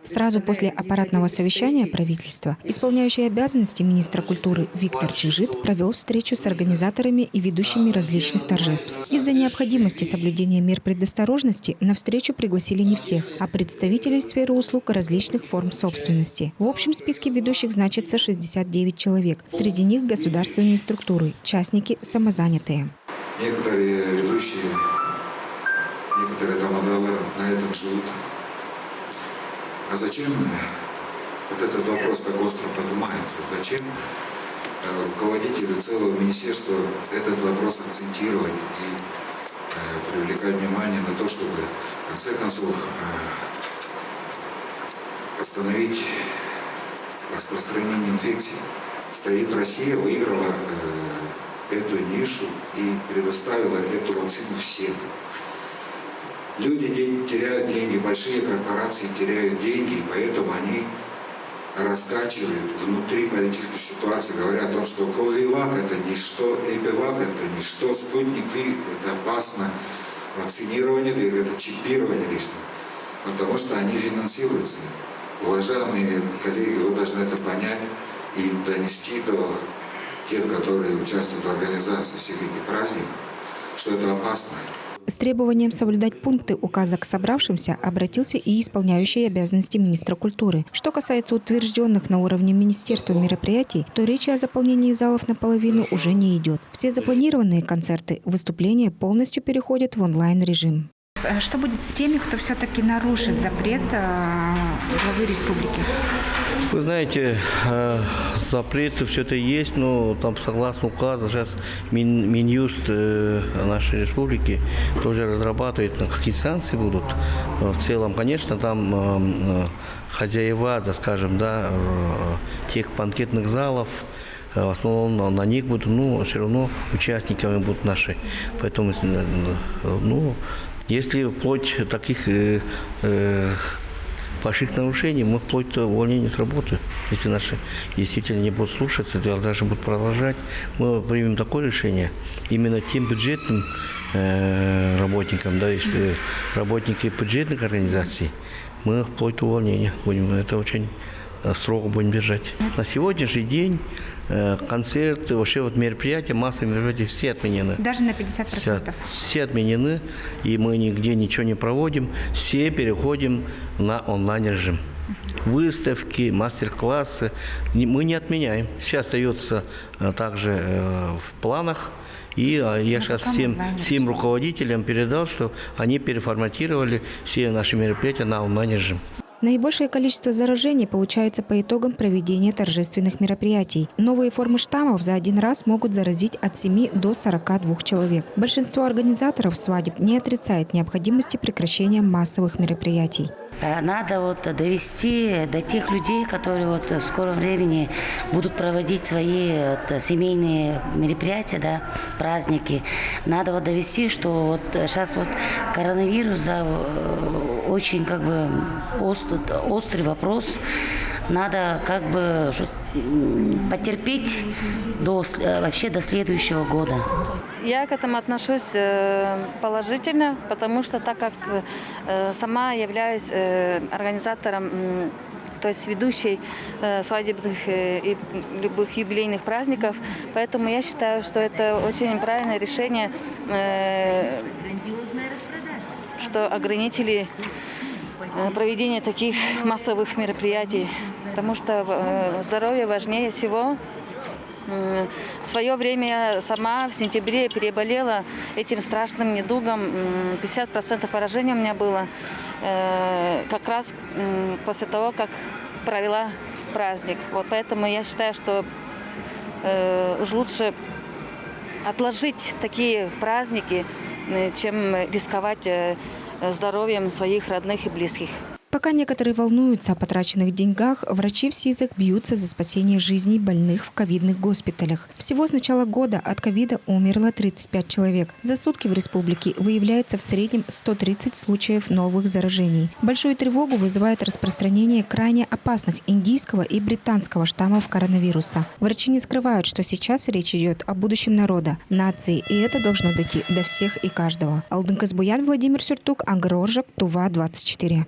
Сразу после аппаратного совещания правительства исполняющий обязанности министра культуры Виктор Чижит провел встречу с организаторами и ведущими различных торжеств. Из-за необходимости соблюдения мер предосторожности на встречу пригласили не всех, а представителей сферы услуг различных форм собственности. В общем списке ведущих значится 69 человек. Среди них государственные структуры, частники, самозанятые. Некоторые ведущие, некоторые домодавы на этом живут. А зачем вот этот вопрос так остро поднимается? Зачем руководителю целого министерства этот вопрос акцентировать и привлекать внимание на то, чтобы в конце концов остановить распространение инфекции? Стоит Россия, выиграла эту нишу и предоставила эту вакцину всем. Люди теряют деньги, большие корпорации теряют деньги, и поэтому они раскачивают внутри политической ситуации, говоря о том, что Ковивак это ничто, Эпивак это ничто, Спутник Ви это опасно, вакцинирование это чипирование лично, потому что они финансируются. Уважаемые коллеги, вы должны это понять и донести до тех, которые участвуют в организации всех этих праздников, что это опасно. С требованием соблюдать пункты указа к собравшимся обратился и исполняющий обязанности министра культуры. Что касается утвержденных на уровне министерства мероприятий, то речи о заполнении залов наполовину уже не идет. Все запланированные концерты, выступления полностью переходят в онлайн-режим. Что будет с теми, кто все-таки нарушит запрет главы республики? Вы знаете, запреты все это есть, но там согласно указу сейчас Минюст нашей республики тоже разрабатывает, какие санкции будут. В целом, конечно, там хозяева, да, скажем, да, тех банкетных залов, в основном на них будут, но все равно участниками будут наши. Поэтому, если вплоть таких больших нарушений, мы вплоть до увольнения с работы. Если наши действительно не будут слушаться, то даже будут продолжать, мы примем такое решение именно тем бюджетным работникам, да, если работники бюджетных организаций, мы вплоть до увольнения будем. Это очень строго будем держать. На сегодняшний день концерты, вообще вот мероприятия, массовые мероприятия, все отменены. Даже на 50%? Все отменены, и мы нигде ничего не проводим, все переходим на онлайн-режим. Выставки, мастер-классы мы не отменяем, все остается также в планах. И я сейчас всем руководителям передал, что они переформатировали все наши мероприятия на онлайн-режим. Наибольшее количество заражений получается по итогам проведения торжественных мероприятий. Новые формы штаммов за один раз могут заразить от 7 до 42 человек. Большинство организаторов свадеб не отрицает необходимости прекращения массовых мероприятий. Надо довести до тех людей, которые в скором времени будут проводить свои семейные мероприятия, да, праздники. Надо довести, что сейчас коронавирус, да, очень острый вопрос. Надо потерпеть вообще до следующего года. Я к этому отношусь положительно, потому что так как сама являюсь организатором, то есть ведущей свадебных и любых юбилейных праздников, поэтому я считаю, что это очень правильное решение, что ограничили проведение таких массовых мероприятий, потому что здоровье важнее всего. В свое время я сама в сентябре переболела этим страшным недугом. 50% поражения у меня было как раз после того, как провела праздник. Поэтому я считаю, что уж лучше отложить такие праздники, чем рисковать здоровьем своих родных и близких. Пока некоторые волнуются о потраченных деньгах, врачи в СИЗах бьются за спасение жизней больных в ковидных госпиталях. Всего с начала года от ковида умерло 35 человек. За сутки в республике выявляется в среднем 130 случаев новых заражений. Большую тревогу вызывает распространение крайне опасных индийского и британского штаммов коронавируса. Врачи не скрывают, что сейчас речь идет о будущем народа, нации, и это должно дойти до всех и каждого. Алдын Казбуян, Владимир Сюртук, Ангар Оржак, Тува, 24.